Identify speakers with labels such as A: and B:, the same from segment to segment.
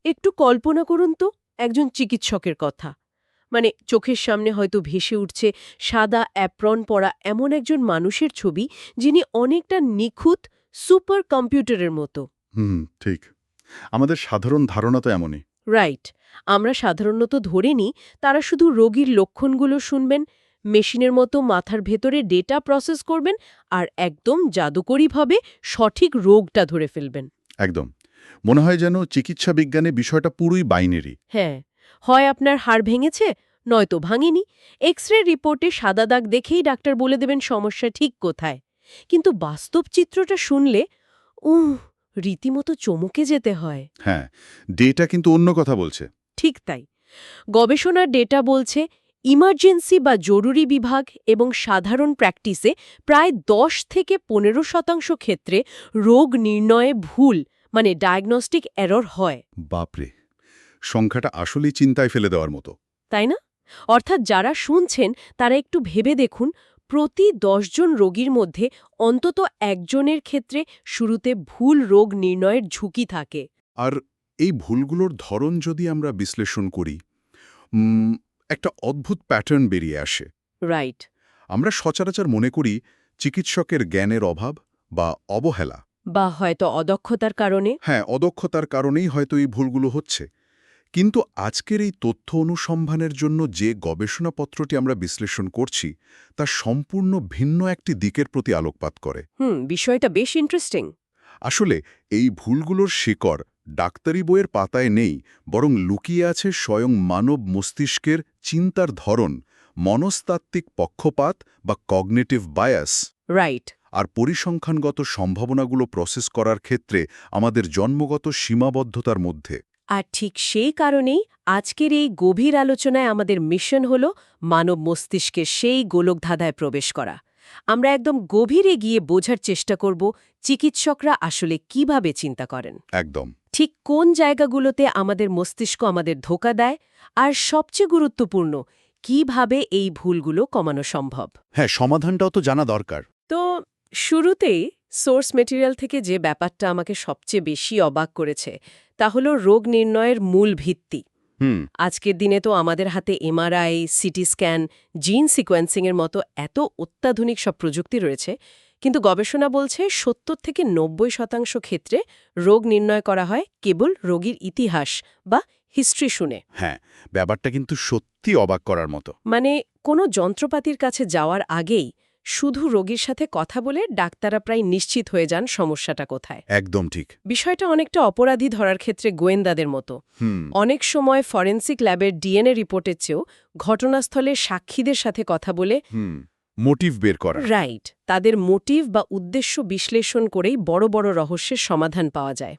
A: একটু কল্পনা করুন তো একজন চিকিৎসকের কথা। মানে চোখের সামনে হয়তো ভেসে উঠছে সাদা অ্যাপ্রন পরা এমন একজন মানুষের ছবি, যিনি অনেকটা নিখুঁত সুপার কম্পিউটারের মতো।
B: ঠিক। আমাদের সাধারণ ধারণা তো এমনই।
A: রাইট। আমরা সাধারণত ধরে নিই তারা শুধু রোগীর লক্ষণগুলো শুনবেন, মেশিনের মতো মাথার ভেতরে ডেটা প্রসেস করবেন আর একদম জাদুকরীভাবে সঠিক রোগটা ধরে ফেলবেন।
B: একদম। মনে হয় যেন চিকিৎসা বিজ্ঞানে বিষয়টা পুরোই বাইনারি।
A: হ্যাঁ, হয় আপনার হাড় ভেঙেছে, নয়তো ভাঙেনি। এক্স-রে রিপোর্টে সাদা দাগ দেখেই ডাক্তার বলে দেবেন সমস্যা ঠিক কোথায়। কিন্তু বাস্তব চিত্রটা শুনলে উহ, রীতিমতো চমকে যেতে হয়।
B: হ্যাঁ, ডেটা কিন্তু অন্য কথা বলছে।
A: ঠিক তাই। গবেষণার ডেটা বলছে ইমার্জেন্সি বা জরুরি বিভাগ এবং সাধারণ প্র্যাকটিসে প্রায় 10 থেকে 15% ক্ষেত্রে রোগ নির্ণয়ে ভুল, মানে ডায়াগনস্টিক এরর হয়।
B: বাপরে! সংখ্যাটা আসলেই চিন্তায় ফেলে দেওয়ার মতো।
A: তাই না? অর্থাৎ যারা শুনছেন তারা একটু ভেবে দেখুন, প্রতি 10 জন রোগীর মধ্যে অন্তত একজনের ক্ষেত্রে শুরুতে ভুল রোগ নির্ণয়ের ঝুঁকি থাকে।
B: আর এই ভুলগুলোর ধরন যদি আমরা বিশ্লেষণ করি, উম, একটা অদ্ভুত প্যাটার্ন বেরিয়ে আসে।
A: রাইট।
B: আমরা সচরাচর মনে করি চিকিৎসকের জ্ঞানের অভাব বা অবহেলা।
A: বা হয়তো অদক্ষতার কারণে।
B: হ্যাঁ, অদক্ষতার কারণেই হয়তো এই ভুলগুলো হচ্ছে। কিন্তু আজকের এই তথ্য অনুসন্ধানের জন্য যে গবেষণাপত্রটি আমরা বিশ্লেষণ করছি, তা সম্পূর্ণ ভিন্ন একটি দিকের প্রতি আলোকপাত করে।
A: বিষয়টা বেশ ইন্টারেস্টিং।
B: আসলে এই ভুলগুলোর শিকড় ডাক্তারি বইয়ের পাতায় নেই, বরং লুকিয়ে আছে স্বয়ং মানব মস্তিষ্কের চিন্তার ধরন, মনস্তাত্ত্বিক পক্ষপাত বা কগনিটিভ বায়াস,
A: রাইট।
B: আর পরিসংখ্যানগত সম্ভাবনাগুলো প্রসেস করার ক্ষেত্রে আমাদের জন্মগত সীমাবদ্ধতার মধ্যে।
A: আর ঠিক সেই কারণেই আজকের এই গভীর আলোচনায় আমাদের মিশন হল মানব মস্তিষ্কের সেই গোলকধাঁধায় প্রবেশ করা। আমরা একদম গভীরে গিয়ে বোঝার চেষ্টা করব চিকিৎসকরা আসলে কিভাবে চিন্তা করেন,
B: একদম।
A: ঠিক কোন জায়গাগুলোতে আমাদের মস্তিষ্ক আমাদের ধোঁকা দেয়, আর সবচেয়ে গুরুত্বপূর্ণ, কিভাবে এই ভুলগুলো কমানো সম্ভব।
B: হ্যাঁ, সমাধানটাও তো জানা দরকার।
A: তো শুরুতেই সোর্স মেটেরিয়াল থেকে যে ব্যাপারটা আমাকে সবচেয়ে বেশি অবাক করেছে তা হলো রোগ নির্ণয়ের মূল ভিত্তি।
B: হুম।
A: আজকের দিনে তো আমাদের হাতে এমআরআই, সিটি স্ক্যান, জিন সিকোয়েন্সিংয়ের মতো এত অত্যাধুনিক সব প্রযুক্তি রয়েছে, কিন্তু গবেষণা বলছে 70 থেকে 90% ক্ষেত্রে রোগ নির্ণয় করা হয় কেবল রোগীর ইতিহাস বা হিস্ট্রি শুনে।
B: হ্যাঁ, ব্যাপারটা কিন্তু সত্যি অবাক করার মতো।
A: মানে কোনো যন্ত্রপাতির কাছে যাওয়ার আগেই শুধু রোগীর সাথে কথা বলে ডাক্তাররা প্রায় নিশ্চিত হয়ে যান সমস্যাটা কোথায়।
B: একদম ঠিক।
A: বিষয়টা অনেকটা অপরাধী ধরার ক্ষেত্রে গোয়েন্দাদের মতো।
B: হুম।
A: অনেক সময় ফরেন্সিক ল্যাবের ডিএনএ রিপোর্টের চেয়েও ঘটনাস্থলে সাক্ষীদের সাথে কথা বলে
B: মোটিভ বের করা।
A: রাইট, তাদের মোটিভ বা উদ্দেশ্য বিশ্লেষণ করেই বড় বড় রহস্যের সমাধান পাওয়া যায়।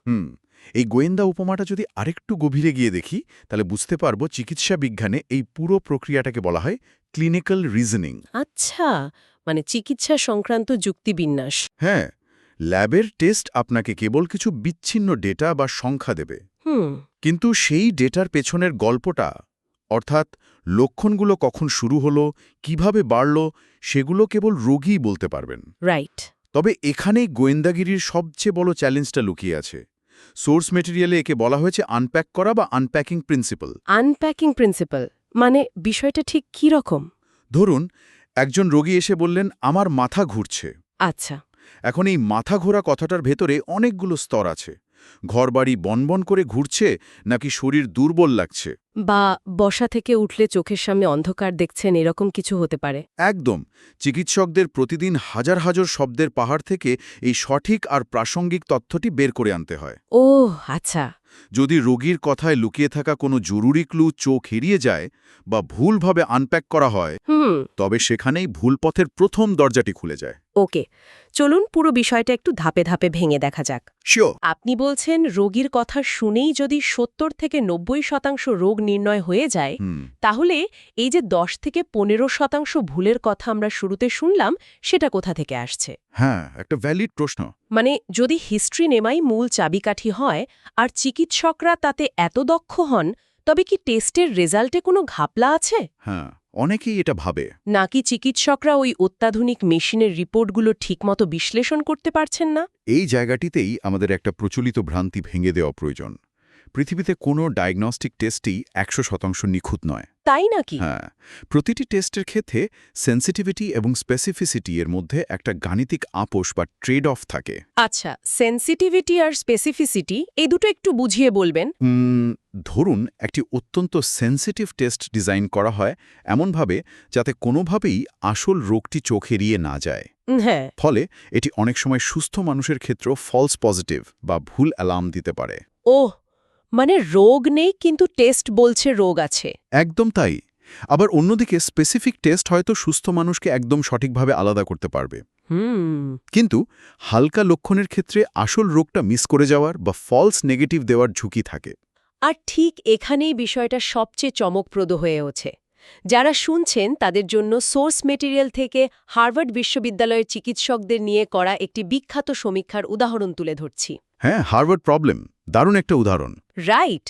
B: এই গোয়েন্দা উপমাটা যদি আরেকটু গভীরে গিয়ে দেখি, তাহলে বুঝতে পারব চিকিৎসা বিজ্ঞানে এই পুরো প্রক্রিয়াটাকে বলা হয় ক্লিনিক্যাল রিজনিং।
A: আচ্ছা, মানে চিকিৎসা সংক্রান্ত যুক্তিবিন্যাস।
B: হ্যাঁ, ল্যাবের টেস্ট আপনাকে কেবল কিছু বিচ্ছিন্ন ডেটা বা সংখ্যা দেবে,
A: হুম।
B: কিন্তু সেই ডেটার পেছনের গল্পটা, অর্থাৎ লক্ষণগুলো কখন শুরু হলো, কিভাবে বাড়ল, সেগুলো কেবল রোগীই বলতে পারবেন।
A: রাইট।
B: তবে এখানেই গোয়েন্দাগিরির সবচেয়ে বড় চ্যালেঞ্জটা লুকিয়ে আছে। সোর্স মেটেরিয়ালে একে বলা হয়েছে আনপ্যাক করা বা আনপ্যাকিং প্রিন্সিপাল।
A: আনপ্যাকিং প্রিন্সিপাল মানে বিষয়টা ঠিক কী রকম?
B: ধরুন, একজন রোগী এসে বললেন, আমার মাথা ঘুরছে।
A: আচ্ছা।
B: এখন এই মাথা ঘোরা কথাটার ভেতরে অনেকগুলো স্তর আছে। ঘরবাড়ি বনবন করে ঘুরছে, নাকি শরীর দুর্বল লাগছে,
A: বা বসা থেকে উঠলে চোখের সামনে অন্ধকার দেখছেন, এরকম কিছু হতে পারে।
B: একদম। চিকিৎসকদের প্রতিদিন হাজার হাজার শব্দের পাহাড় থেকে এই সঠিক আর প্রাসঙ্গিক তথ্যটি বের করে আনতে হয়।
A: ওহ আচ্ছা।
B: যদি রোগীর কথায় লুকিয়ে থাকা কোনো জরুরি ক্লু চোখ এড়িয়ে যায় বা ভুলভাবে আনপ্যাক করা হয়, তবে সেখানেই ভুল পথের প্রথম দরজাটি খুলে যায়।
A: ওকে, চলুন পুরো বিষয়টা একটু ধাপে ধাপে ভেঙে দেখা যাক।
B: শিওর।
A: আপনি বলছেন রোগীর কথা শুনেই যদি 70 থেকে 90% রোগ নির্ণয় হয়ে যায়, তাহলে এই যে 10 থেকে 15% ভুলের কথা আমরা শুরুতে শুনলাম, সেটা কোথা থেকে আসছে?
B: হ্যাঁ, একটা ভ্যালিড প্রশ্ন।
A: মানে যদি হিস্ট্রি নেমাই মূল চাবিকাঠি হয় আর চিকিৎসকরা তাতে এত দক্ষ হন, তবে কি টেস্টের রেজাল্টে কোনো ঘাপলা আছে?
B: হ্যাঁ, অনেকেই এটা ভাবে।
A: নাকি চিকিৎসকরা ওই অত্যাধুনিক মেশিনের রিপোর্টগুলো ঠিকমতো বিশ্লেষণ করতে পারছেন না?
B: এই জায়গাটিতেই আমাদের একটা প্রচলিত ভ্রান্তি ভেঙে দেওয়া প্রয়োজন। পৃথিবীতে কোনো ডায়াগনস্টিক টেস্টই 100% নিখুঁত নয়।
A: তাই নাকি?
B: হ্যাঁ, প্রতিটি টেস্টের ক্ষেত্রে সেন্সিটিভিটি এবং স্পেসিফিসিটি এর মধ্যে একটা গাণিতিক আপোষ বা ট্রেড অফ থাকে।
A: আচ্ছা, সেনসিটিভিটি আর স্পেসিফিসিটি এই দুটো একটু বুঝিয়ে বলবেন।
B: ধরুন একটি অত্যন্ত সেন্সিটিভ টেস্ট ডিজাইন করা হয় এমনভাবে যাতে কোনোভাবেই আসল রোগটি চোখ এড়িয়ে না যায়।
A: হ্যাঁ।
B: ফলে এটি অনেক সময় সুস্থ মানুষের ক্ষেত্রেও ফলস পজিটিভ বা ভুল অ্যালার্ম দিতে পারে।
A: ওহ, মানে রোগ নেই কিন্তু টেস্ট বলছে রোগ আছে।
B: একদম তাই। আবার অন্যদিকে স্পেসিফিক টেস্ট হয়তো সুস্থ মানুষকে একদম সঠিকভাবে আলাদা করতে পারবে। কিন্তু হালকা লক্ষণের ক্ষেত্রে আসল রোগটা মিস করে যাওয়ার বা ফলস নেগেটিভ দেওয়ার ঝুঁকি থাকে।
A: আর ঠিক এখানেই বিষয়টা সবচেয়ে চমকপ্রদ হয়ে ওঠে। যারা শুনছেন তাদের জন্য সোর্স মেটেরিয়াল থেকে হার্ভার্ড বিশ্ববিদ্যালয়ের চিকিৎসকদের নিয়ে করা একটি বিখ্যাত সমীক্ষার উদাহরণ তুলে ধরছি।
B: হ্যাঁ, হার্ভার্ড প্রবলেম দারুণ একটা উদাহরণ।
A: রাইট।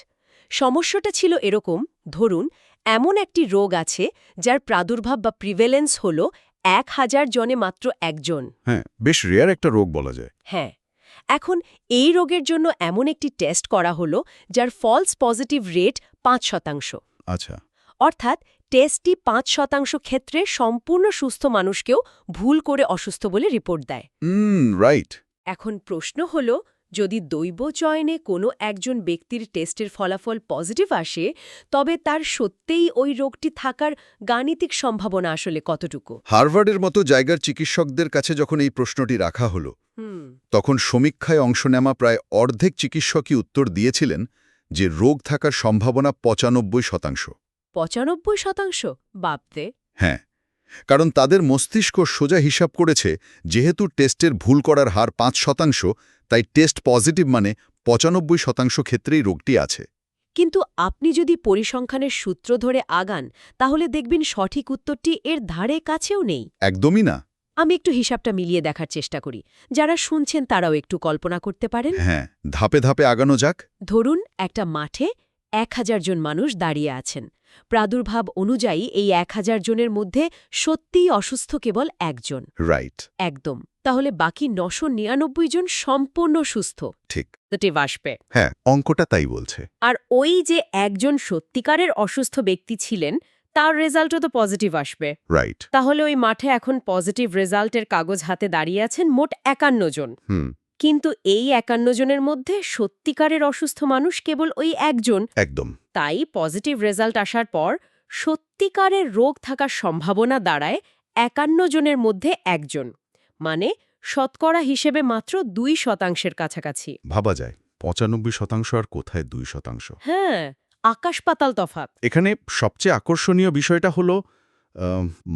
A: সমস্যাটা ছিল এরকম, ধরুন এমন একটি রোগ আছে যার প্রাদুর্ভাব বা প্রিভেলেন্স হল 1000 জনে মাত্র একজন।
B: হ্যাঁ, বেশ রেয়ার একটা রোগ বলা যায়।
A: হ্যাঁ, এখন এই রোগের জন্য এমন একটি টেস্ট করা হলো যার ফলস পজিটিভ রেট 5%।
B: আচ্ছা।
A: অর্থাৎ টেস্টটি 5% ক্ষেত্রে সম্পূর্ণ সুস্থ মানুষকেও ভুল করে অসুস্থ বলে রিপোর্ট দেয়।
B: রাইট।
A: এখন প্রশ্ন হল, যদি দৈব চয়নে কোনো একজন ব্যক্তির টেস্টের ফলাফল পজিটিভ আসে, তবে তার সত্যিই ওই রোগটি থাকার গাণিতিক সম্ভাবনা আসলে কতটুকু?
B: হার্ভার্ডের মতো জায়গার চিকিৎসকদের কাছে যখন এই প্রশ্নটি রাখা হলো, তখন সমীক্ষায় অংশ নেওয়া প্রায় অর্ধেক চিকিৎসকই উত্তর দিয়েছিলেন যে রোগ থাকার সম্ভাবনা 95%।
A: 95%? বাপরে!
B: হ্যাঁ, কারণ তাদের মস্তিষ্ক সোজা হিসাব করেছে যেহেতু টেস্টের ভুল করার হার 5%, তাই টেস্ট পজিটিভ মানে 95% ক্ষেত্রেই রোগটি আছে।
A: কিন্তু আপনি যদি পরিসংখ্যানের সূত্র ধরে আগান, তাহলে দেখবেন সঠিক উত্তরটি এর ধারে কাছেও নেই।
B: একদমই না।
A: আমি একটু হিসাবটা মিলিয়ে দেখার চেষ্টা করি, যারা শুনছেন তারাও একটু কল্পনা করতে পারেন।
B: হ্যাঁ, ধাপে ধাপে আগানো যাক।
A: ধরুন একটা মাঠে 1000 জন মানুষ দাঁড়িয়ে আছেন। প্রাদুর্ভাব অনুযায়ী এই 1000 জনের মধ্যে সত্যিই অসুস্থ কেবল একজন।
B: রাইট।
A: একদম। তাহলে বাকি 999 জন সম্পূর্ণ সুস্থ।
B: ঠিক।
A: পজিটিভ আসবে।
B: হ্যাঁ, অঙ্কটা তাই বলছে।
A: আর ওই যে একজন সত্যিকারের অসুস্থ ব্যক্তি ছিলেন, তার রেজাল্টও তো পজিটিভ আসবে।
B: রাইট।
A: তাহলে ওই মাঠে এখন পজিটিভ রেজাল্টের কাগজ হাতে দাঁড়িয়ে আছেন মোট 51 জন। কিন্তু এই 51 জনের মধ্যে সত্যিকারের অসুস্থ মানুষ কেবল ওই একজন।
B: একদম।
A: তাই পজিটিভ রেজাল্ট আসার পর সত্যিকারের রোগ থাকার সম্ভাবনা দাঁড়ায় 51 জনের মধ্যে একজন, মানে শতকরা হিসেবে মাত্র 2% কাছাকাছি।
B: ভাবা যায় 95% আর কোথায় 2%।
A: হ্যাঁ, আকাশ পাতাল তফাৎ।
B: এখানে সবচেয়ে আকর্ষণীয় বিষয়টা হলো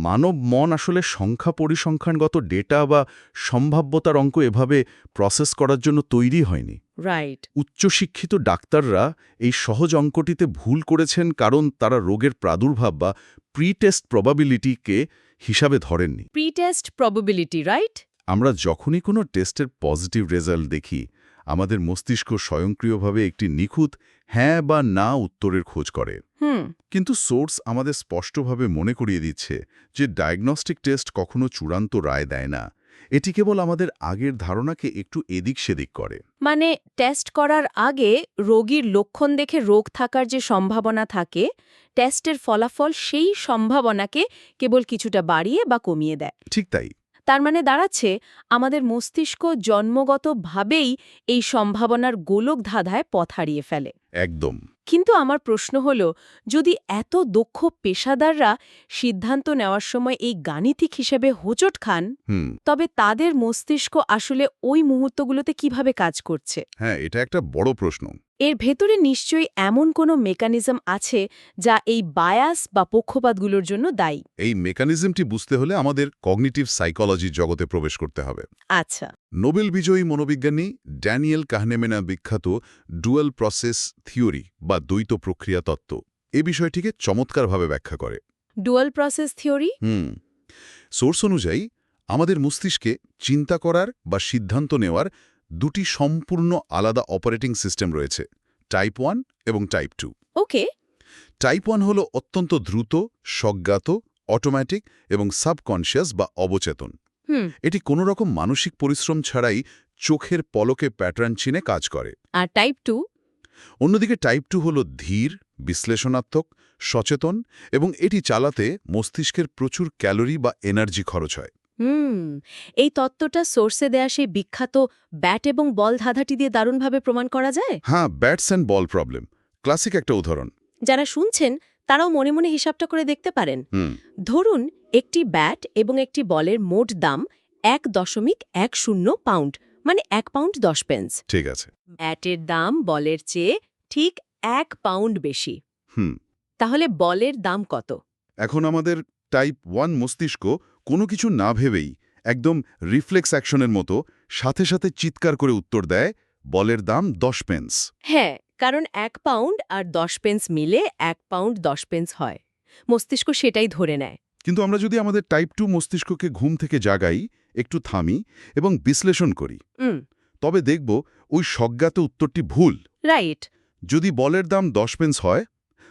B: মানব মন আসলে সংখ্যা পরিসংখ্যানগত ডেটা বা সম্ভাব্যতার অঙ্ক এভাবে প্রসেস করার জন্য তৈরি হয়নি।
A: রাইট।
B: উচ্চশিক্ষিত ডাক্তাররা এই সহজ অঙ্কটিতে ভুল করেছেন কারণ তারা রোগের প্রাদুর্ভাব বা প্রি-টেস্ট প্রবাবিলিটিকে হিসাবে ধরেননি।
A: Pre-test probability, right?
B: আমরা যখনই কোনো টেস্টের পজিটিভ রেজাল্ট দেখি, আমাদের মস্তিষ্ক স্বয়ংক্রিয়ভাবে একটি নিখুঁত হ্যাঁ বা না উত্তরের খোঁজ করে। কিন্তু সোর্স আমাদের স্পষ্টভাবে মনে করিয়ে দিচ্ছে যে ডায়াগনস্টিক টেস্ট কখনো চূড়ান্ত রায় দেয় না। এটি কেবল আমাদের আগের ধারণাকে একটু এদিক সেদিক করে।
A: মানে টেস্ট করার আগে রোগীর লক্ষণ দেখে রোগ থাকার যে সম্ভাবনা থাকে, টেস্টের ফলাফল সেই সম্ভাবনাকে কেবল কিছুটা বাড়িয়ে বা কমিয়ে দেয়।
B: ঠিক তাই।
A: তার মানে দাঁড়াচ্ছে আমাদের মস্তিষ্ক জন্মগতভাবেই এই সম্ভাবনার গোলক ধাঁধায় পথ হারিয়ে ফেলে।
B: একদম।
A: কিন্তু আমার প্রশ্ন হলো, যদি এত দক্ষ পেশাদাররা সিদ্ধান্ত নেওয়ার সময় এই গাণিতিক হিসেবে হোঁচট খান, তবে তাদের মস্তিষ্ক আসলে ওই মুহূর্তগুলোতে কিভাবে কাজ করছে?
B: হ্যাঁ, এটা একটা বড় প্রশ্ন।
A: এর ভেতরে নিশ্চয়ই এমন কোনো মেকানিজম আছে যা এই বায়াস বা পক্ষপাতগুলোর জন্য দায়ী।
B: এই মেকানিজমটি বুঝতে হলে আমাদের কগনিটিভ সাইকোলজির জগতে প্রবেশ করতে হবে।
A: আচ্ছা।
B: নোবেল বিজয়ী মনোবিজ্ঞানী ড্যানিয়েল কাহনেম্যান বিখ্যাত ডুয়াল প্রসেস থিওরি বা দ্বৈত প্রক্রিয়া তত্ত্ব এই বিষয়টিকে চমৎকারভাবে ব্যাখ্যা করে।
A: Dual process theory?
B: সোর্স অনুযায়ী আমাদের মস্তিষ্কে চিন্তা করার বা সিদ্ধান্ত নেওয়ার দুটি সম্পূর্ণ আলাদা অপারেটিং সিস্টেম রয়েছে, টাইপ 1 এবং টাইপ 2।
A: ওকে।
B: টাইপ 1 হলো অত্যন্ত দ্রুত, স্বজ্ঞাত, অটোমেটিক এবং সাবকনশিয়াস বা অবচেতন। এটি কোনো রকম মানসিক পরিশ্রম ছাড়াই চোখের পলকে প্যাটার্ন চিনে কাজ করে।
A: আর টাইপ 2?
B: অন্যদিকে টাইপ 2 হল ধীর, বিশ্লেষণাত্মক, সচেতন এবং এটি চালাতে মস্তিষ্কের প্রচুর ক্যালোরি বা এনার্জি খরচ হয়।
A: এই তত্ত্বটা সোর্সে দেয়া সেই বিখ্যাত ব্যাট এবং বল ধাঁধাটি দিয়ে দারুণভাবে প্রমাণ করা যায়।
B: হ্যাঁ, bats and ball problem classic একটা উদাহরণ।
A: যারা শুনছেন তারাও মনে মনে হিসাবটা করে দেখতে পারেন। ধরুন একটি ব্যাট এবং একটি বলের মোট দাম 1.10 পাউন্ড, মানে 1 পাউন্ড 10 পেন্স।
B: ঠিক আছে।
A: ব্যাটের দাম বলের চেয়ে ঠিক 1 পাউন্ড বেশি। তাহলে বলের দাম কত?
B: এখন আমাদের টাইপ 1 মস্তিষ্ক কোনো কিছু না ভেবেই একদম রিফ্লেক্স অ্যাকশনের মতো সাথে সাথে চিৎকার করে উত্তর দেয়, বলের দাম 10 পেন্স।
A: হ্যাঁ, কারণ 1 পাউন্ড আর 10 পেন্স মিলে 1 পাউন্ড 10 পেন্স হয়। মস্তিষ্ক সেটাই ধরে নেয়।
B: কিন্তু আমরা যদি আমাদের টাইপ 2 মস্তিষ্ককে ঘুম থেকে জাগাই, একটু থামি এবং বিশ্লেষণ করি, তবে দেখব ওই স্বজ্ঞাত উত্তরটি ভুল।
A: রাইট।
B: যদি বলের দাম 10 পেন্স হয়,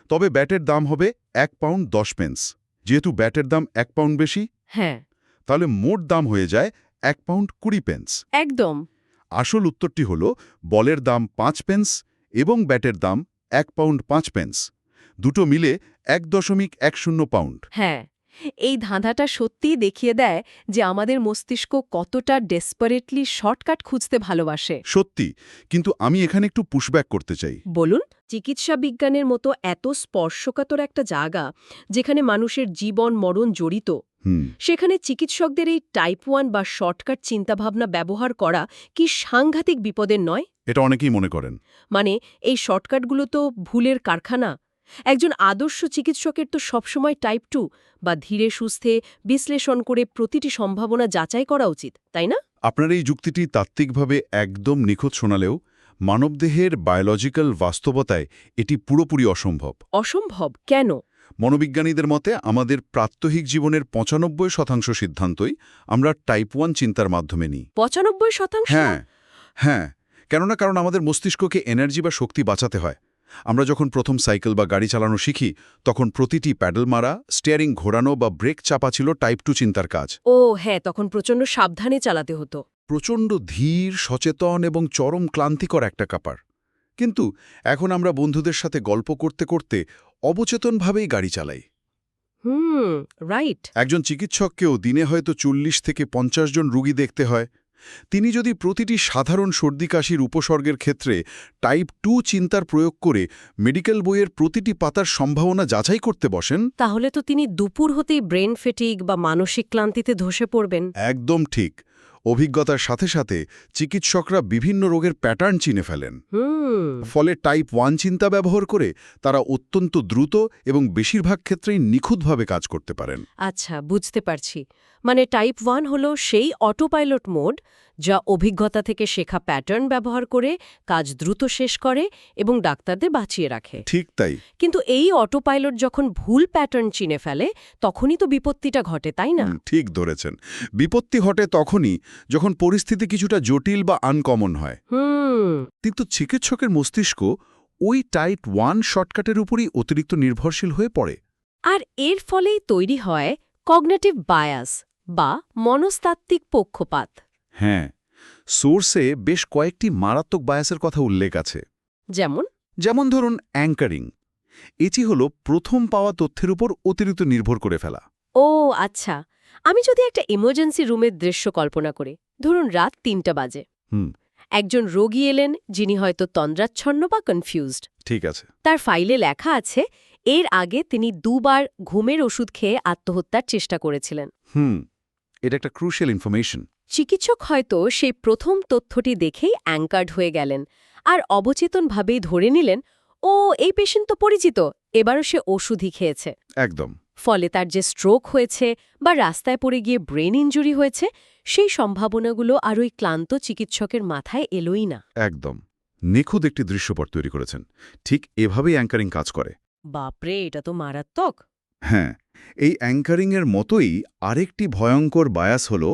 B: তবে ব্যাটের দাম হবে 1 পাউন্ড 10 পেন্স। যেহেতু ব্যাটের দাম 1 পাউন্ড বেশি,
A: হ্যাঁ,
B: তাহলে মোট দাম হয়ে যায় 1 পাউন্ড 20 পেন্স।
A: একদম।
B: আসল উত্তরটি হল বলের দাম 5 পেন্স এবং ব্যাটের দাম 1 পাউন্ড 5 পেন্স। দুটো মিলে 1.10 পাউন্ড।
A: হ্যাঁ, এই ধাঁধাটা সত্যিই দেখিয়ে দেয় যে আমাদের মস্তিষ্ক কতটা ডেসপারেটলি শর্টকাট খুঁজতে ভালোবাসে।
B: সত্যি, কিন্তু আমি এখানে একটু পুশব্যাক করতে চাই।
A: বলুন। চিকিৎসা বিজ্ঞানের মতো এত স্পর্শকাতর একটা জায়গা, যেখানে মানুষের জীবন মরণ জড়িত, সেখানে চিকিৎসকদের এই টাইপ 1 বা শর্টকাট চিন্তাভাবনা ব্যবহার করা কি সাংঘাতিক বিপদের নয়?
B: এটা অনেকেই মনে করেন।
A: মানে এই শর্টকাটগুলো তো ভুলের কারখানা। একজন আদর্শ চিকিৎসকের তো সবসময় টাইপ 2 বা ধীরে সুস্থে বিশ্লেষণ করে প্রতিটি সম্ভাবনা যাচাই করা উচিত, তাই না?
B: আপনার এই যুক্তিটি তাত্ত্বিকভাবে একদম নিখুঁত শোনালেও মানবদেহের বায়োলজিক্যাল বাস্তবতায় এটি পুরোপুরি অসম্ভব।
A: অসম্ভব কেন?
B: মনোবিজ্ঞানীদের মতে আমাদের প্রাত্যহিক জীবনের 95% সিদ্ধান্তই আমরা টাইপ 1 চিন্তার মাধ্যমে নিই।
A: 95%?
B: হ্যাঁ, কারণ আমাদের মস্তিষ্ককে এনার্জি বা শক্তি বাঁচাতে হয়। আমরা যখন প্রথম সাইকেল বা গাড়ি চালানো শিখি, তখন প্রতিটি প্যাডেল মারা, স্টিয়ারিং ঘোরানো বা ব্রেক চাপা ছিল টাইপ 2 চিন্তার কাজ।
A: ও হ্যাঁ, তখন প্রচণ্ড সাবধানে চালাতে হতো।
B: প্রচণ্ড ধীর, সচেতন এবং চরম ক্লান্তিকর একটা ব্যাপার। কিন্তু এখন আমরা বন্ধুদের সাথে গল্প করতে করতে অবচেতনভাবেই গাড়ি চালাই।
A: রাইট।
B: একজন চিকিৎসককেও দিনে হয়তো 40 থেকে 50 জন রুগী দেখতে হয়। তিনি যদি প্রতিটি সাধারণ সর্দি কাশির উপসর্গের ক্ষেত্রে টাইপ 2 চিন্তার প্রয়োগ করে মেডিকেল বইয়ের প্রতিটি পাতার সম্ভাবনা যাচাই করতে বসেন,
A: তাহলে তো তিনি দুপুর হতেই ব্রেন ফেটিগ বা মানসিক ক্লান্তিতে ধসে পড়বেন।
B: একদম ঠিক। অভিজ্ঞতার সাথে সাথে চিকিৎসকরা বিভিন্ন রোগের প্যাটার্ন চিনে ফেলেন। ফলে টাইপ 1 চিন্তা ব্যবহার করে তারা অত্যন্ত দ্রুত এবং বেশিরভাগ ক্ষেত্রেই নিখুঁতভাবে কাজ করতে পারেন।
A: আচ্ছা, বুঝতে পারছি। মানে টাইপ 1 হলো সেই অটোপাইলট মোড যা অভিজ্ঞতা থেকে শেখা প্যাটার্ন ব্যবহার করে কাজ দ্রুত শেষ করে এবং ডাক্তারদের বাঁচিয়ে রাখে।
B: ঠিক তাই।
A: কিন্তু এই অটোপাইলট যখন ভুল প্যাটার্ন চিনে ফেলে, তখনই তো বিপত্তিটা ঘটে, তাই না?
B: ঠিক ধরেছেন। বিপত্তি ঘটে তখনই যখন পরিস্থিতি কিছুটা জটিল বা আনকমন হয়। কিন্তু চিকিৎসকের মস্তিষ্ক ওই টাইপ 1 শর্টকাটের উপরই অতিরিক্ত নির্ভরশীল হয়ে পড়ে।
A: আর এর ফলেই তৈরি হয় কগনিটিভ বায়াস বা মনস্তাত্ত্বিক পক্ষপাত।
B: হ্যাঁ, সোর্সে বেশ কয়েকটি মারাত্মক বায়াসের কথা উল্লেখ আছে। যেমন ধরুন অ্যাঙ্কারিং। এটি হল প্রথম পাওয়া তথ্যের উপর অতিরিক্ত নির্ভর করে ফেলা।
A: ও আচ্ছা, আমি যদি একটা ইমার্জেন্সি রুমের দৃশ্য কল্পনা করি, ধরুন রাত 3টা বাজে। একজন রোগী এলেন যিনি হয়তো তন্দ্রাচ্ছন্ন বা কনফিউজড।
B: ঠিক আছে।
A: তার ফাইলে লেখা আছে এর আগে তিনি 2 বার ঘুমের ওষুধ খেয়ে আত্মহত্যার চেষ্টা করেছিলেন।
B: এটা একটা ক্রুশিয়াল ইনফরমেশন।
A: চিকিৎসক হয়তো সেই প্রথম তথ্যটি দেখেই অ্যাঙ্কার্ড হয়ে গেলেন আর অবচেতনভাবেই ধরে নিলেন, ও এই পেশেন্ট তো পরিচিত, এবারও সে ওষুধই খেয়েছে।
B: একদম।
A: ফলে তার যে স্ট্রোক হয়েছে বা রাস্তায় পড়ে গিয়ে ব্রেন ইনজুরি হয়েছে, সেই সম্ভাবনাগুলো আর ওই ক্লান্ত চিকিৎসকের মাথায় এলোই না।
B: একদম নিখুঁত একটি দৃশ্যপট তৈরি করেছেন। ঠিক এভাবেই অ্যাঙ্কারিং কাজ করে।
A: বাপরে, এটা তো মারাত্মক।
B: হ্যাঁ, এই অ্যাঙ্কারিংয়ের মতোই আরেকটি ভয়ঙ্কর বায়াস হল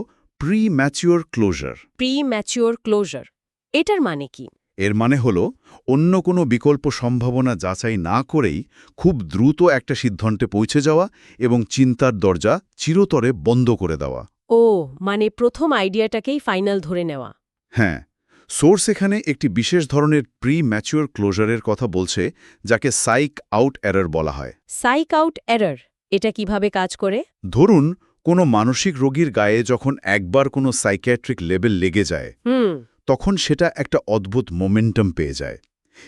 B: প্রি-ম্যাচিওর ক্লোজার।
A: প্রি-ম্যাচিওর ক্লোজার, এটার মানে কি?
B: এর মানে হল অন্য কোনো বিকল্প সম্ভাবনা যাচাই না করেই খুব দ্রুত একটা সিদ্ধান্তে পৌঁছে যাওয়া এবং চিন্তার দরজা চিরতরে বন্ধ করে দেওয়া।
A: ও মানে প্রথম আইডিয়াটাকেই ফাইনাল ধরে নেওয়া।
B: হ্যাঁ, সোর্স এখানে একটি বিশেষ ধরনের প্রি ম্যাচিওর ক্লোজারের কথা বলছে, যাকে সাইক আউট এরর বলা হয়।
A: সাইক আউট এরর এটা কিভাবে কাজ করে?
B: ধরুন, কোনো মানসিক রোগীর গায়ে যখন একবার কোনো সাইকিয়াট্রিক লেবেল লেগে যায়, তখন সেটা একটা অদ্ভুত মোমেন্টাম পেয়ে যায়।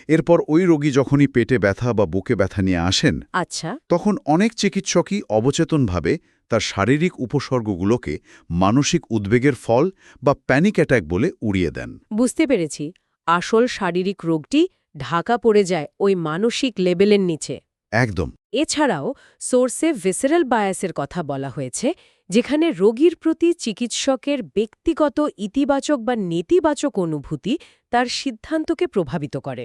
B: এরপর ওই রোগী যখনই পেটে ব্যথা বা বুকে ব্যথা নিয়ে আসেন,
A: আচ্ছা।
B: তখন অনেক চিকিৎসকই অবচেতনভাবে তার শারীরিক উপসর্গগুলোকে মানসিক উদ্বেগের ফল বা প্যানিক অ্যাটাক বলে উড়িয়ে দেন।
A: বুঝতে পেরেছি, আসল শারীরিক রোগটি ঢাকা পড়ে যায় ওই মানসিক লেবেলের নিচে।
B: একদম।
A: এছাড়াও সোর্সে ভিসেরাল বায়াসের কথা বলা হয়েছে, যেখানে রোগীর প্রতি চিকিৎসকের ব্যক্তিগত ইতিবাচক বা নেতিবাচক অনুভূতি তার সিদ্ধান্তকে প্রভাবিত করে।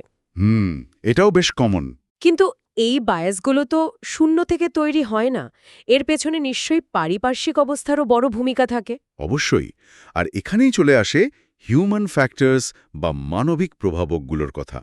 B: এটাও বেশ কমন।
A: কিন্তু এই বায়াসগুলো তো শূন্য থেকে তৈরি হয় না, এর পেছনে নিশ্চয়ই পারিপার্শ্বিক অবস্থারও বড় ভূমিকা থাকে।
B: অবশ্যই। আর এখানেই চলে আসে হিউম্যান ফ্যাক্টরস বা মানবিক প্রভাবকগুলোর কথা।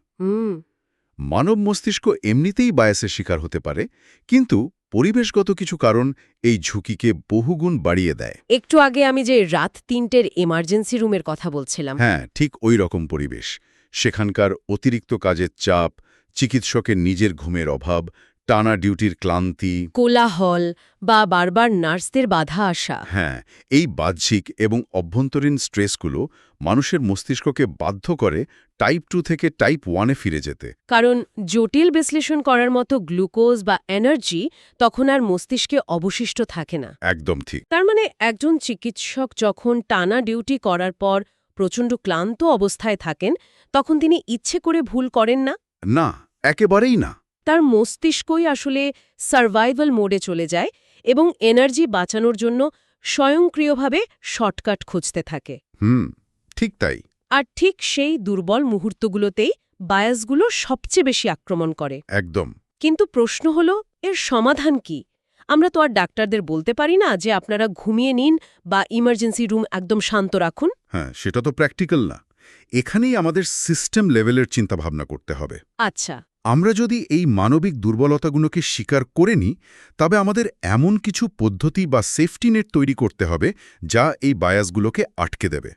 B: মানব মস্তিষ্ক এমনিতেই বায়াসের শিকার হতে পারে, কিন্তু পরিবেশগত কিছু কারণ এই ঝুঁকিকে বহুগুণ বাড়িয়ে দেয়।
A: একটু আগে আমি যে রাত ৩টের এমার্জেন্সি রুমের কথা বলছিলাম,
B: হ্যাঁ, ঠিক ওই রকম পরিবেশ। সেখানকার অতিরিক্ত কাজের চাপ, চিকিৎসকের নিজের ঘুমের অভাব, টানা ডিউটির ক্লান্তি,
A: কোলাহল বা বারবার নার্সদের বাধা আসা।
B: হ্যাঁ, এই বাহ্যিক এবং অভ্যন্তরীণ স্ট্রেসগুলো মানুষের মস্তিষ্ককে বাধ্য করে টাইপ 2 থেকে টাইপ 1-এ ফিরে যেতে।
A: কারণ জটিল বিশ্লেষণ করার মতো গ্লুকোজ বা এনার্জি তখন আর মস্তিষ্কে অবশিষ্ট থাকে না।
B: একদম ঠিক।
A: তার মানে একজন চিকিৎসক যখন টানা ডিউটি করার পর প্রচণ্ড ক্লান্ত অবস্থায় থাকেন, তখন তিনি ইচ্ছে করে ভুল করেন না।
B: না, একেবারেই না।
A: তার মস্তিষ্কই আসলে সার্ভাইভাল মোডে চলে যায় এবং এনার্জি বাঁচানোর জন্য স্বয়ংক্রিয়ভাবে শর্টকাট খুঁজতে থাকে।
B: ঠিক তাই।
A: আর ঠিক সেই দুর্বল মুহূর্তগুলোতেই বায়াসগুলো সবচেয়ে বেশি আক্রমণ করে।
B: একদম।
A: কিন্তু প্রশ্ন হলো, এর সমাধান কি? আমরা তো আর ডাক্তারদের বলতে পারি না যে আপনারা ঘুমিয়ে নিন বা ইমার্জেন্সি রুম একদম শান্ত রাখুন।
B: হ্যাঁ, সেটা তো প্র্যাকটিক্যাল না। এখানেই আমাদের সিস্টেম লেভেলের চিন্তাভাবনা করতে হবে।
A: আচ্ছা।
B: আমরা যদি এই মানবিক দুর্বলতাগুলোকে স্বীকার করে নিই, তবে আমাদের এমন কিছু পদ্ধতি বা সেফটি নেট তৈরি করতে হবে যা এই বায়াসগুলোকে আটকে দেবে।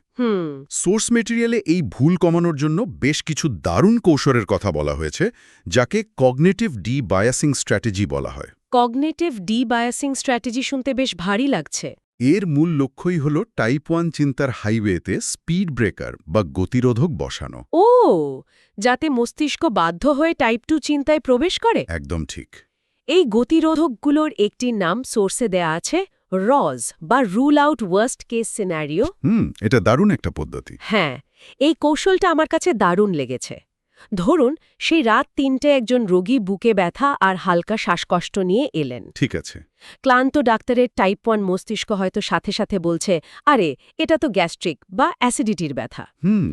B: সোর্স মেটেরিয়ালে এই ভুল কমানোর জন্য বেশ কিছু দারুণ কৌশলের কথা বলা হয়েছে, যাকে কগনিটিভ ডি-বায়াসিং স্ট্র্যাটেজি বলা হয়।
A: কগনিটিভ ডি-বায়াসিং স্ট্র্যাটেজি শুনতে বেশ ভারী লাগছে।
B: এর মূল লক্ষ্যই হল টাইপ 1 চিন্তার হাইওয়েতে স্পিড ব্রেকার বা গতিরোধক বসানো।
A: ও, যাতে মস্তিষ্ক বাধ্য হয়ে টাইপ 2 চিন্তায় প্রবেশ করে।
B: একদম ঠিক।
A: এই গতিরোধকগুলোর একটি নাম সোর্সে দেয়া আছে, রজ বা rule out worst case scenario.
B: এটা দারুণ একটা পদ্ধতি।
A: হ্যাঁ, এই কৌশলটা আমার কাছে দারুণ লেগেছে। ধরুন, সেই রাত ৩টে একজন রোগী বুকে ব্যথা আর হালকা শ্বাসকষ্ট নিয়ে এলেন।
B: ঠিক আছে।
A: ক্লান্ত ডাক্তারের টাইপ 1 মস্তিষ্ক হয়তো সাথে সাথে বলছে, আরে এটা তো গ্যাস্ট্রিক বা অ্যাসিডিটির ব্যথা।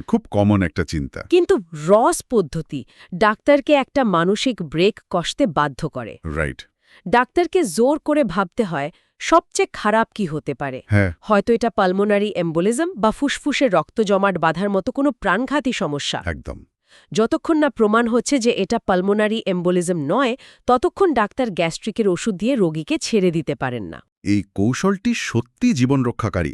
B: খুব কমন একটা চিন্তা।
A: কিন্তু রস পদ্ধতি ডাক্তারকে একটা মানসিক ব্রেক কষতে বাধ্য করে।
B: রাইট।
A: ডাক্তারকে জোর করে ভাবতে হয় সবচেয়ে খারাপ কি হতে পারে।
B: হ্যাঁ।
A: হয়তো এটা পালমোনারি এম্বোলিজম বা ফুসফুসের রক্ত জমাট বাঁধার মতো কোনো প্রাণঘাতী সমস্যা।
B: একদম।
A: যতক্ষণ না প্রমাণ হচ্ছে যে এটা পালমোনারি এম্বোলিজম নয়, ততক্ষণ ডাক্তার গ্যাস্ট্রিকের ওষুধ দিয়ে রোগীকে ছেড়ে দিতে পারেন না।
B: এই কৌশলটি সত্যি জীবন রক্ষাকারী।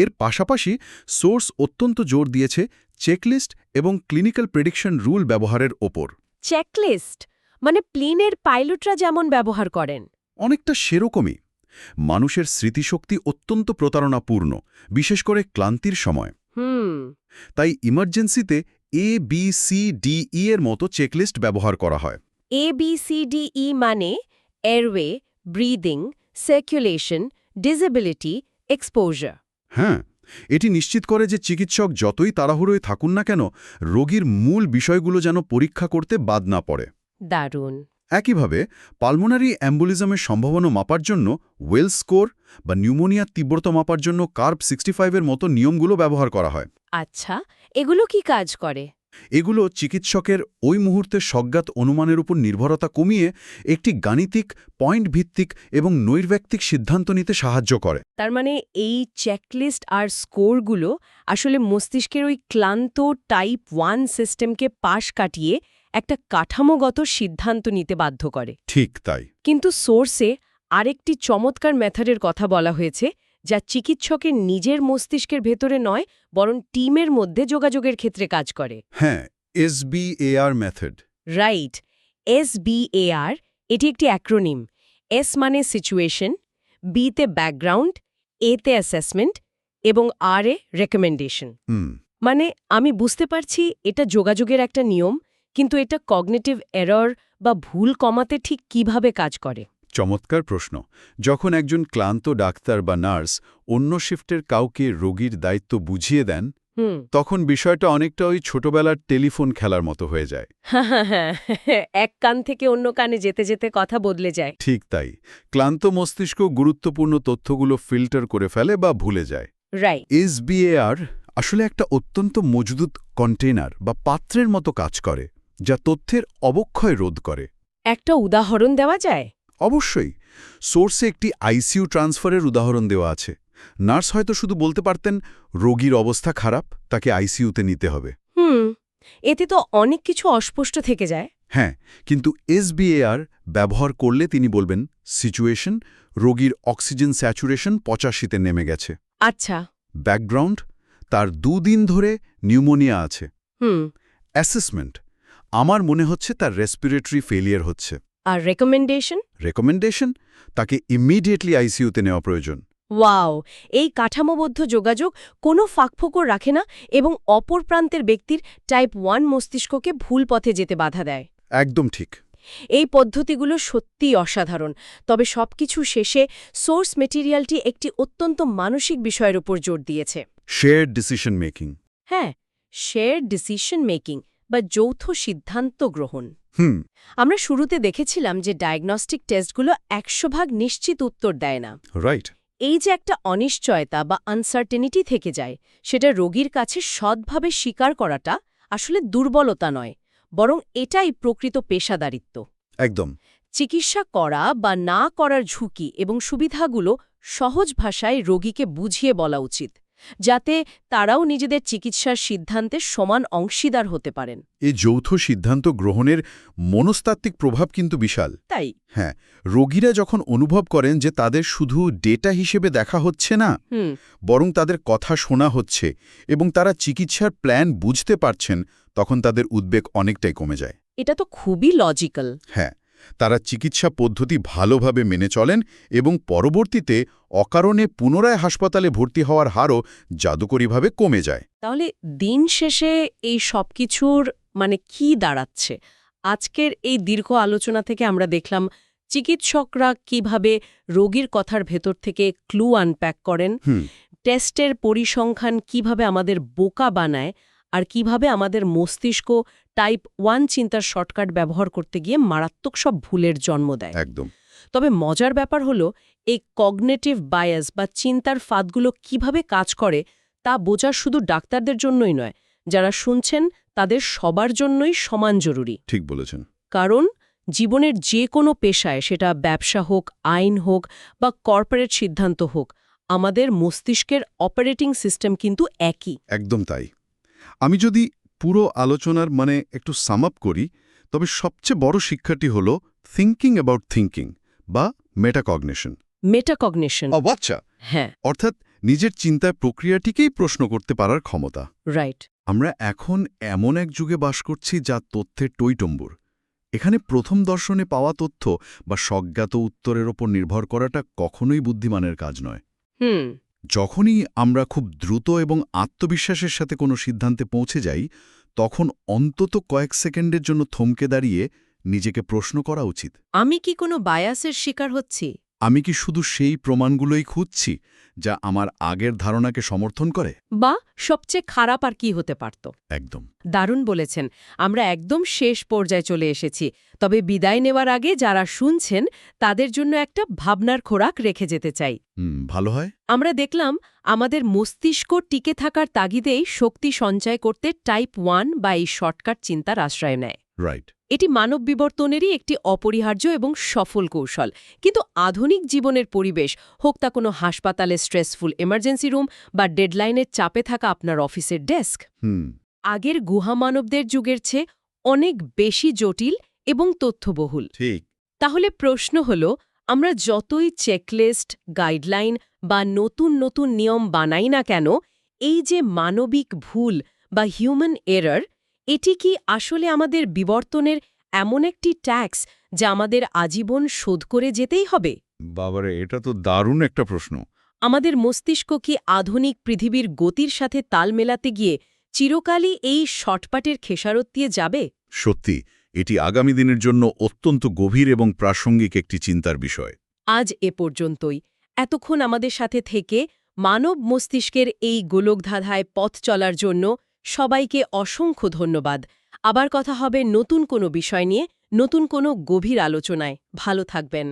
B: এর পাশাপাশি সোর্স অত্যন্ত জোর দিয়েছে চেকলিস্ট এবং ক্লিনিক্যাল প্রেডিকশন রুল ব্যবহারের ওপর।
A: চেকলিস্ট মানে প্লেনের পাইলটরা যেমন ব্যবহার করেন?
B: অনেকটা সেরকমই। মানুষের স্মৃতিশক্তি অত্যন্ত প্রতারণাপূর্ণ, বিশেষ করে ক্লান্তির সময়। তাই ইমার্জেন্সিতে ABCDE এর মতো চেকলিস্ট ব্যবহার করা হয়।
A: ABCDE মানে airway, breathing, circulation, disability, exposure.
B: হ্যাঁ, এটি নিশ্চিত করে যে চিকিৎসক যতই তাড়াহুড়োয় থাকুন না কেন, রোগীর মূল বিষয়গুলো যেন পরীক্ষা করতে বাদ না পড়ে।
A: দারুণ।
B: একইভাবে পালমোনারি অ্যাম্বুলিজমের সম্ভাবনা মাপার জন্য ওয়েল স্কোর বা নিউমোনিয়ার তীব্রতা মাপার জন্য কার্ব 65-এর মতো নিয়মগুলো ব্যবহার করা হয়।
A: আচ্ছা, এগুলো কি কাজ করে?
B: এগুলো চিকিৎসকের ওই মুহূর্তে স্বজ্ঞাত অনুমানের উপর নির্ভরতা কমিয়ে একটি গাণিতিক, পয়েন্ট ভিত্তিক এবং নৈর্ব্যক্তিক সিদ্ধান্ত নিতে সাহায্য করে।
A: তার মানে এই চেকলিস্ট আর স্কোরগুলো আসলে মস্তিষ্কের ওই ক্লান্ত টাইপ 1 সিস্টেমকে পাশ কাটিয়ে একটা কাঠামোগত সিদ্ধান্ত নিতে বাধ্য করে।
B: ঠিক তাই।
A: কিন্তু সোর্সে আরেকটি চমৎকার মেথডের কথা বলা হয়েছে, যা চিকিৎসকের নিজের মস্তিষ্কের ভেতরে নয় বরং টিমের মধ্যে যোগাযোগের ক্ষেত্রে কাজ করে।
B: হ্যাঁ, SBAR মেথড।
A: রাইট, SBAR এটি একটি অ্যাক্রোনিম। S মানে সিচুয়েশন, B তে ব্যাকগ্রাউন্ড, A তে অ্যাসেসমেন্ট এবং R এ রেকমেন্ডেশন। মানে আমি বুঝতে পারছি এটা যোগাযোগের একটা নিয়ম, কিন্তু এটা কগনিটিভ এরর বা ভুল কমাতে ঠিক কিভাবে কাজ করে?
B: চমৎকার প্রশ্ন। যখন একজন ক্লান্ত ডাক্তার বা নার্স অন্য শিফটের কাউকে রোগীর দায়িত্ব বুঝিয়ে দেন,
A: হুম
B: তখন বিষয়টা অনেকটা ওই ছোটবেলার টেলিফোন খেলার মতো হয়ে যায়।
A: হ্যাঁ, এক কান থেকে অন্য কানে যেতে যেতে কথা বদলে যায়।
B: ঠিক তাই, ক্লান্ত মস্তিষ্ক গুরুত্বপূর্ণ তথ্যগুলো ফিল্টার করে ফেলে বা ভুলে যায়।
A: রাইট।
B: SBAR আসলে একটা অত্যন্ত মজবুত কন্টেইনার বা পাত্রের মতো কাজ করে, যা তথ্যের অবক্ষয় রোধ করে।
A: একটা উদাহরণ দেওয়া যায়?
B: অবশ্যই, সোর্সে একটি আইসিইউ ট্রান্সফারের উদাহরণ দেওয়া আছে। নার্স হয়তো শুধু বলতে পারতেন, রোগীর অবস্থা খারাপ, তাকে আইসিইউতে নিতে হবে।
A: এতে তো অনেক কিছু অস্পষ্ট থেকে যায়।
B: হ্যাঁ, কিন্তু SBAR ব্যবহার করলে তিনি বলবেন, সিচুয়েশন, রোগীর অক্সিজেন স্যাচুরেশন 85-তে নেমে গেছে।
A: আচ্ছা।
B: ব্যাকগ্রাউন্ড, তার 2 দিন ধরে নিউমোনিয়া আছে।
A: হুম
B: অ্যাসেসমেন্ট, আমার মনে হচ্ছে তার রেসপিরেটরি ফেলিয়ার হচ্ছে।
A: আর রেকমেন্ডেশন?
B: রেকমেন্ডেশন, তাকে ইমিডিয়েটলি আইসিইউতে নেওয়া প্রয়োজন।
A: ওয়াও, এই কাঠামোবদ্ধ যোগাযোগ কোনো ফাঁকফোকর রাখে না এবং অপর প্রান্তের ব্যক্তির টাইপ 1 মস্তিষ্ককে ভুল পথে যেতে বাধা দেয়।
B: একদম ঠিক।
A: এই পদ্ধতিগুলো সত্যিই অসাধারণ, তবে সবকিছু শেষে সোর্স মেটেরিয়ালটি একটি অত্যন্ত মানসিক বিষয়ের উপর জোর দিয়েছে।
B: Shared decision making.
A: হ্যাঁ, শেয়ার ডিসিশন মেকিং বা যৌথ সিদ্ধান্ত গ্রহণ।
B: হুম,
A: আমরা শুরুতে দেখেছিলাম যে ডায়াগনস্টিক টেস্টগুলো 100% নিশ্চিত উত্তর দেয় না।
B: রাইট।
A: এই যে একটা অনিশ্চয়তা বা আনসার্টেনিটি থেকে যায়, সেটা রোগীর কাছে সৎভাবে স্বীকার করাটা আসলে দুর্বলতা নয়, বরং এটাই প্রকৃত পেশাদারিত্ব।
B: একদম।
A: চিকিৎসা করা বা না করার ঝুঁকি এবং সুবিধাগুলো সহজ ভাষায় রোগীকে বুঝিয়ে বলা উচিত, যাতে তারাও নিজেদের চিকিৎসার সিদ্ধান্তে সমান অংশীদার হতে পারেন।
B: এই যৌথ সিদ্ধান্ত গ্রহণের মনস্তাত্ত্বিক প্রভাব কিন্তু বিশাল।
A: তাই
B: হ্যাঁ, রোগীরা যখন অনুভব করেন যে তাদের শুধু ডেটা হিসেবে দেখা হচ্ছে না, বরং তাদের কথা শোনা হচ্ছে এবং তারা চিকিৎসার প্ল্যান বুঝতে পারছেন, তখন তাদের উদ্বেগ অনেকটাই কমে যায়।
A: এটা তো খুবই লজিক্যাল।
B: হ্যাঁ, তারা চিকিৎসা পদ্ধতি ভালোভাবে মেনে চলেন এবং পরবর্তীতে অকারণে পুনরায় হাসপাতালে ভর্তি হওয়ার হারও জাদুকরীভাবে কমে যায়।
A: তাহলে দিন শেষে এই সবকিছুর মানে কি দাঁড়াচ্ছে? আজকের এই দীর্ঘ আলোচনা থেকে আমরা দেখলাম চিকিৎসকরা কিভাবে রোগীর কথার ভেতর থেকে ক্লু আনপ্যাক করেন, টেস্টের পরিসংখ্যান কিভাবে আমাদের বোকা বানায়, আর কিভাবে আমাদের মস্তিষ্ক টাইপ 1 চিন্তার শর্টকাট ব্যবহার করতে গিয়ে মারাত্মক সব ভুলের জন্ম দেয়।
B: একদম।
A: তবে মজার ব্যাপার হলো, এই কগনিটিভ বায়াস বা চিন্তার ফাঁদগুলো কিভাবে কাজ করে তা বোঝা শুধু ডাক্তারদের জন্যই নয়, যারা শুনছেন তাদের সবার জন্যই সমান জরুরি।
B: ঠিক বলেছেন।
A: কারণ জীবনের যে কোনো পেশায়, সেটা ব্যবসা হোক, আইন হোক বা কর্পোরেট সিদ্ধান্ত হোক, আমাদের মস্তিষ্কের অপারেটিং সিস্টেম কিন্তু একই।
B: একদম তাই। আমি যদি পুরো আলোচনার একটু সাম আপ করি, তবে সবচেয়ে বড় শিক্ষাটি হল থিঙ্কিং অ্যাবাউট থিঙ্কিং বা মেটাকগনিশন।
A: মেটাকগনিশন।
B: আচ্ছা।
A: হ্যাঁ,
B: অর্থাৎ নিজের চিন্তায় প্রক্রিয়াটিকেই প্রশ্ন করতে পারার ক্ষমতা।
A: রাইট।
B: আমরা এখন এমন এক যুগে বাস করছি যা তথ্যের টইটম্বুর। এখানে প্রথম দর্শনে পাওয়া তথ্য বা স্বজ্ঞাত উত্তরের ওপর নির্ভর করাটা কখনোই বুদ্ধিমানের কাজ নয়। যখনই আমরা খুব দ্রুত এবং আত্মবিশ্বাসের সাথে কোনো সিদ্ধান্তে পৌঁছে যাই, তখন অন্তত কয়েক সেকেন্ডের জন্য থমকে দাঁড়িয়ে নিজেকে প্রশ্ন করা উচিত,
A: আমি কি কোনো বায়াসের শিকার হচ্ছি?
B: আমি কি শুধু সেই প্রমাণগুলোই খুঁজছি যা আমার আগের ধারণাকে সমর্থন করে?
A: বা সবচেয়ে খারাপ আর কি হতে পারত?
B: একদম।
A: দারুণ বলেছেন। আমরা একদম শেষ পর্যায়ে চলে এসেছি, তবে বিদায় নেওয়ার আগে যারা শুনছেন তাদের জন্য একটা ভাবনার খোরাক রেখে যেতে চাই।
B: ভালো হয়।
A: আমরা দেখলাম আমাদের মস্তিষ্ক টিকে থাকার তাগিদেই শক্তি সঞ্চয় করতে টাইপ 1 বা এই শর্টকাট চিন্তার আশ্রয় নেয়।
B: রাইট।
A: এটি মানব বিবর্তনেরই একটি অপরিহার্য এবং সফল কৌশল। কিন্তু আধুনিক জীবনের পরিবেশ, হোক তা কোনো হাসপাতালে স্ট্রেসফুল এমার্জেন্সি রুম বা ডেডলাইনের চাপে থাকা আপনার অফিসের ডেস্ক, আগের গুহা মানবদের যুগের চেয়ে অনেক বেশি জটিল এবং তথ্যবহুল।
B: ঠিক।
A: তাহলে প্রশ্ন হল, আমরা যতই চেকলিস্ট, গাইডলাইন বা নতুন নতুন নিয়ম বানাই না কেন, এই যে মানবিক ভুল বা হিউম্যান এরর, এটি কি আসলে আমাদের বিবর্তনের এমন একটি ট্যাক্স যা আমাদের আজীবন শোধ করে যেতেই হবে?
B: বাবারে, এটা তো দারুণ একটা প্রশ্ন।
A: আমাদের মস্তিষ্ক কি আধুনিক পৃথিবীর গতির সাথে তাল মেলাতে গিয়ে চিরকালই এই শর্টপাটের খেসারত দিয়ে যাবে?
B: সত্যি, এটি আগামী দিনের জন্য অত্যন্ত গভীর এবং প্রাসঙ্গিক একটি চিন্তার বিষয়।
A: আজ এ পর্যন্তই। এতক্ষণ আমাদের সাথে থেকে মানব মস্তিষ্কের এই গোলকধাঁধায় পথ চলার জন্য সবাইকে অসংখ্য ধন্যবাদ। আবার কথা হবে নতুন কোনো বিষয় নিয়ে, নতুন কোনো গভীর আলোচনায়। ভালো থাকবেন।